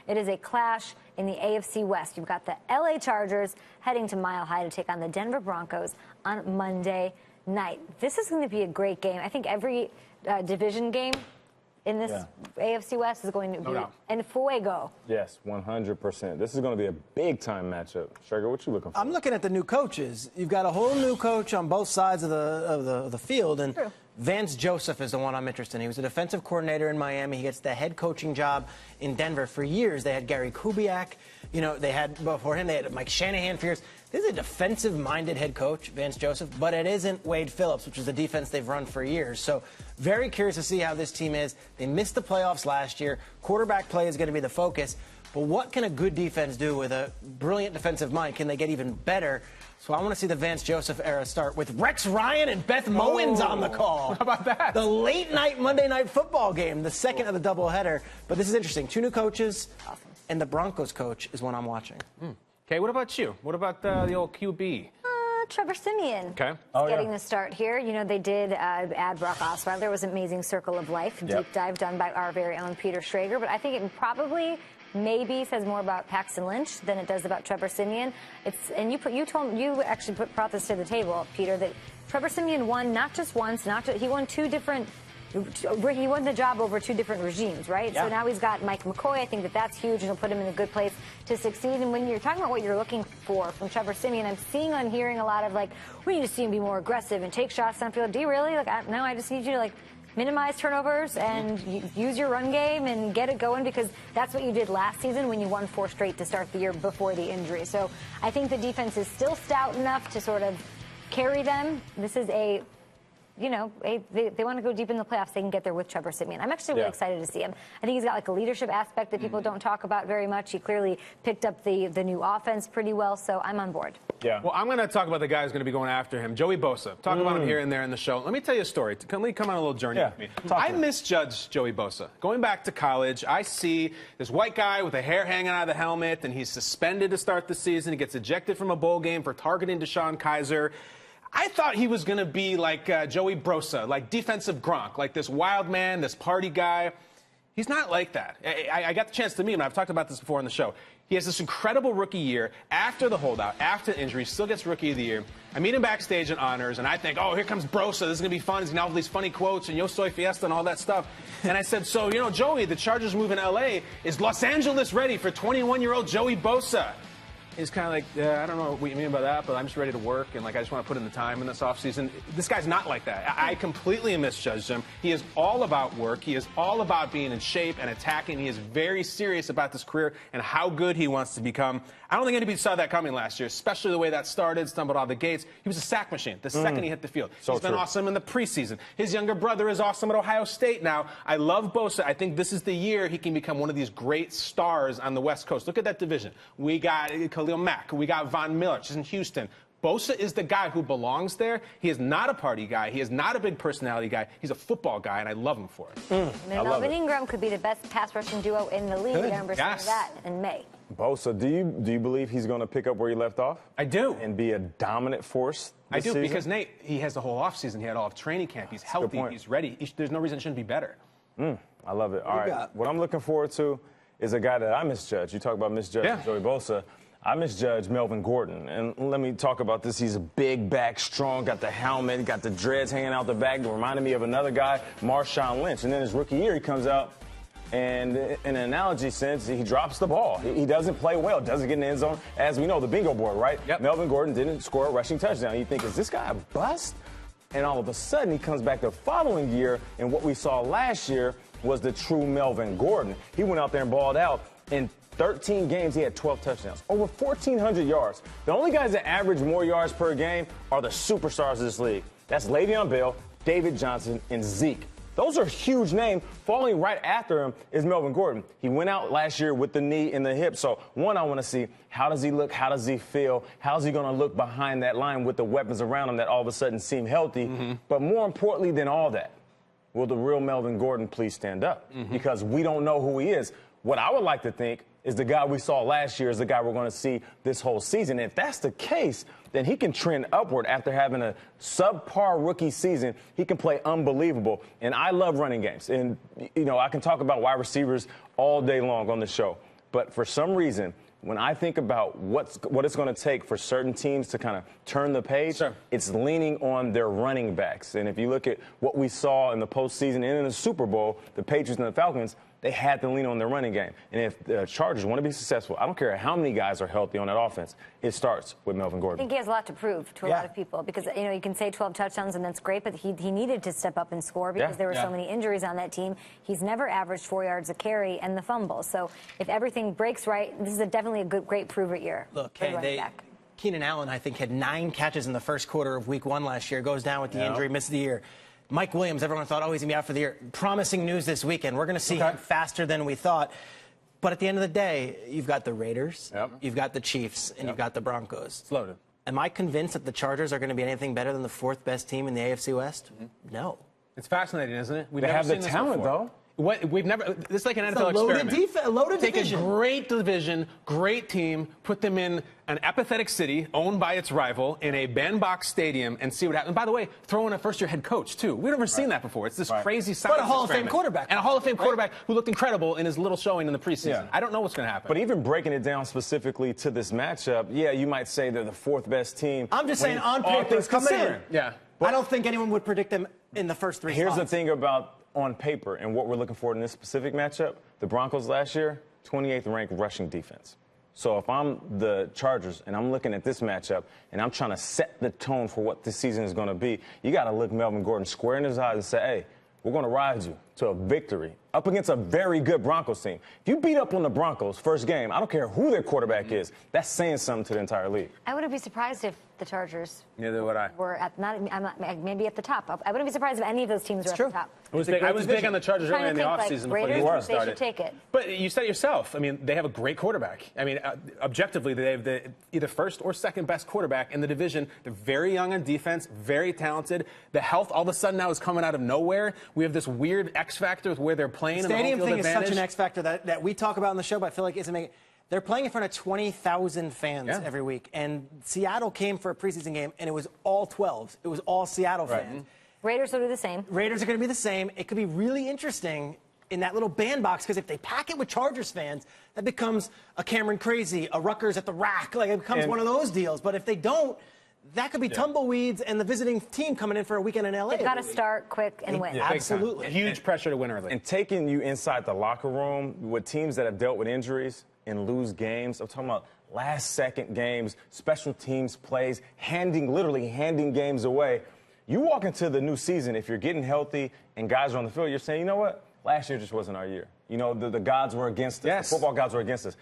It is a clash in the AFC West. You've got the LA Chargers heading to Mile High to take on the Denver Broncos on Monday night. This is going to be a great game. I think every division game in this AFC West is going to be en fuego. Yes, 100%. This is going to be a big-time matchup. Sugar, what you looking for? I'm looking at the new coaches. You've got a whole new coach on both sides of the field, and Vance Joseph is the one I'm interested in. He was a defensive coordinator in Miami. He gets the head coaching job in Denver. For years, they had Gary Kubiak. You know, they had, before him, they had Mike Shanahan for years. This is a defensive-minded head coach, Vance Joseph, but it isn't Wade Phillips, which is the defense they've run for years. So very curious to see how this team is. They missed the playoffs last year. Quarterback play is going to be the focus. But what can a good defense do with a brilliant defensive mind? Can they get even better? So I want to see the Vance Joseph era start with Rex Ryan and Beth Mowins on the call. How about that? The late-night Monday Night Football game, the second of the doubleheader. But this is interesting. Two new coaches, and the Broncos coach is one I'm watching. Okay, what about you? What about the old QB? Trevor Siemian. Okay. Getting the start here. You know, they did add Brock Osweiler. There was an amazing Circle of Life deep dive done by our very own Peter Schrager. But I think it probably maybe says more about Paxton Lynch than it does about Trevor Siemian. And you actually brought this to the table, Peter, that Trevor Siemian won not just once, he won two different. He won the job over two different regimes, right? So now he's got Mike McCoy. I think that's huge, and he'll put him in a good place to succeed. And when you're talking about what you're looking for from Trevor Siemian, I'm seeing and hearing a lot of, like, we need to see him be more aggressive and take shots downfield. Do you really? Like, no, I just need you to, like, minimize turnovers and use your run game and get it going, because that's what you did last season when you won 4 straight to start the year before the injury. So I think the defense is still stout enough to sort of carry them. This is they want to go deep in the playoffs. They can get there with Trevor Siemian. I'm actually really excited to see him. I think he's got like a leadership aspect that people don't talk about very much. He clearly picked up the new offense pretty well, so I'm on board. Yeah. Well, I'm going to talk about the guy who's going to be going after him, Joey Bosa. Talk about him here and there in the show. Let me tell you a story. Can we come on a little journey with me? I misjudged Joey Bosa. Going back to college, I see this white guy with the hair hanging out of the helmet, and he's suspended to start the season. He gets ejected from a bowl game for targeting Deshaun Kaiser. I thought he was going to be like Joey Bosa, like defensive Gronk, like this wild man, this party guy. He's not like that. I got the chance to meet him. I've talked about this before on the show. He has this incredible rookie year after the holdout, after the injury, still gets Rookie of the Year. I meet him backstage at Honors, and I think, oh, here comes Bosa. This is going to be fun. He's going to have all these funny quotes and Yo Soy Fiesta and all that stuff. And I said, so, you know, Joey, the Chargers move in L.A. Is Los Angeles ready for 21-year-old Joey Bosa? He's kind of like, I don't know what you mean by that, but I'm just ready to work, and, like, I just want to put in the time in this offseason. This guy's not like that. I completely misjudged him. He is all about work. He is all about being in shape and attacking. He is very serious about this career and how good he wants to become. I don't think anybody saw that coming last year, especially the way that started, stumbled out of the gates. He was a sack machine the second he hit the field. He's been awesome in the preseason. His younger brother is awesome at Ohio State now. I love Bosa. I think this is the year he can become one of these great stars on the West Coast. Look at that division. We got Khalil Mack. We got Von Miller. She's in Houston. Bosa is the guy who belongs there. He is not a party guy. He is not a big personality guy. He's a football guy, and I love him for it. Melvin Ingram could be the best pass rushing duo in the league. I remember saying that in May. Bosa, do you believe he's going to pick up where he left off? I do. And be a dominant force I do, season? because, Nate, he has the whole offseason. He had all of training camp. He's healthy. He's ready. There's no reason it shouldn't be better. I love it. All right. What I'm looking forward to is a guy that I misjudged. You talk about misjudging Joey Bosa. I misjudged Melvin Gordon. And let me talk about this. He's a big back, strong, got the helmet, got the dreads hanging out the back. It reminded me of another guy, Marshawn Lynch. And then his rookie year, he comes out, and in an analogy sense, he drops the ball. He doesn't play well, doesn't get in the end zone. As we know, the bingo board, right? Melvin Gordon didn't score a rushing touchdown. You think, is this guy a bust? And all of a sudden, he comes back the following year, and what we saw last year was the true Melvin Gordon. He went out there and balled out. In 13 games, he had 12 touchdowns, over 1,400 yards. The only guys that average more yards per game are the superstars of this league. That's Le'Veon Bell, David Johnson, and Zeke. Those are huge names. Falling right after him is Melvin Gordon. He went out last year with the knee and the hip. So, one, I want to see, how does he look? How does he feel? How's he going to look behind that line with the weapons around him that all of a sudden seem healthy? But more importantly than all that, will the real Melvin Gordon please stand up? Because we don't know who he is. What I would like to think is the guy we saw last year is the guy we're going to see this whole season. And if that's the case, then he can trend upward after having a subpar rookie season. He can play unbelievable. And I love running games. And, you know, I can talk about wide receivers all day long on the show. But for some reason, when I think about what it's going to take for certain teams to kind of turn the page, it's leaning on their running backs. And if you look at what we saw in the postseason and in the Super Bowl, the Patriots and the Falcons, they had to lean on their running game. And if the Chargers want to be successful, I don't care how many guys are healthy on that offense, it starts with Melvin Gordon. I think he has a lot to prove to a lot of people because, you can say 12 touchdowns and that's great, but he needed to step up and score because there were so many injuries on that team. He's never averaged 4 yards a carry and the fumble. So if everything breaks right, this is definitely a great prove-it year. Look, Keenan Allen, I think, had 9 catches in the first quarter of Week 1 last year, goes down with the injury, misses the year. Mike Williams, everyone thought, oh, he's going to be out for the year. Promising news this weekend. We're going to see him faster than we thought. But at the end of the day, you've got the Raiders, you've got the Chiefs, and you've got the Broncos. It's loaded. Am I convinced that the Chargers are going to be anything better than the 4th best team in the AFC West? No. It's fascinating, isn't it? They have the talent, though. We've never. This is like an NFL experiment. Loaded Take division. a great division, great team, put them in an apathetic city owned by its rival in a bandbox stadium, and see what happens. And by the way, throw in a first-year head coach too. We've never seen that before. It's this crazy science. But a Hall of Fame quarterback. And a Hall of Fame quarterback who looked incredible in his little showing in the preseason. I don't know what's going to happen. But even breaking it down specifically to this matchup, you might say they're the 4th best team. I'm just saying on paper, coming in. Yeah. I don't think anyone would predict them in the first 3 Here's spots. the thing about on paper and what we're looking for in this specific matchup. The Broncos last year, 28th ranked rushing defense. So if I'm the Chargers and I'm looking at this matchup and I'm trying to set the tone for what this season is going to be, you got to look Melvin Gordon square in his eyes and say, hey, we're going to ride you to a victory up against a very good Broncos team. If you beat up on the Broncos first game, I don't care who their quarterback is, that's saying something to the entire league. I wouldn't be surprised if the Chargers Neither would I. were maybe at the top. I wouldn't be surprised if any of those teams were at the top. I was big on the Chargers early in the offseason before the season started. They should take it. But you said it yourself. I mean, they have a great quarterback. I mean, objectively, they have the either first or second best quarterback in the division. They're very young on defense, very talented. The health all of a sudden now is coming out of nowhere. We have this weird X factor with where they're playing. The stadium thing advantage. is such an X factor that we talk about in the show, but I feel like isn't making. They're playing in front of 20,000 fans every week. And Seattle came for a preseason game, and it was all 12s. It was all Seattle fans. Raiders will do the same. Raiders are going to be the same. It could be really interesting in that little bandbox, because if they pack it with Chargers fans, that becomes a Cameron Crazy, a Rutgers at the Rack. Like, it becomes one of those deals. But if they don't, that could be tumbleweeds and the visiting team coming in for a weekend in L.A. They've got to start quick and win. Absolutely. Huge pressure to win early. And taking you inside the locker room with teams that have dealt with injuries and lose games. I'm talking about last-second games, special teams plays, literally handing games away. You walk into the new season, if you're getting healthy and guys are on the field, you're saying, you know what? Last year just wasn't our year. You know, the gods were against us. The football gods were against us.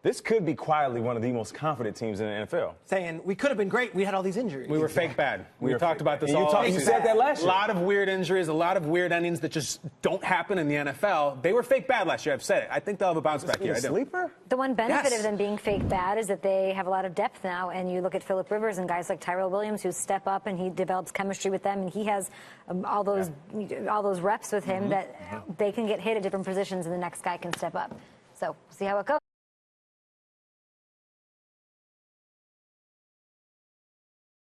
This could be quietly one of the most confident teams in the NFL. Saying we could have been great. We had all these injuries. We were fake bad. We talked about this all You said that last year. A lot of weird injuries, a lot of weird endings that just don't happen in the NFL. They were fake bad last year. I've said it. I think they'll have a bounce back year. Sleeper? The one benefit of them being fake bad is that they have a lot of depth now. And you look at Phillip Rivers and guys like Tyrell Williams who step up and he develops chemistry with them. And he has all those reps with him that they can get hit at different positions and the next guy can step up. So we'll see how it goes.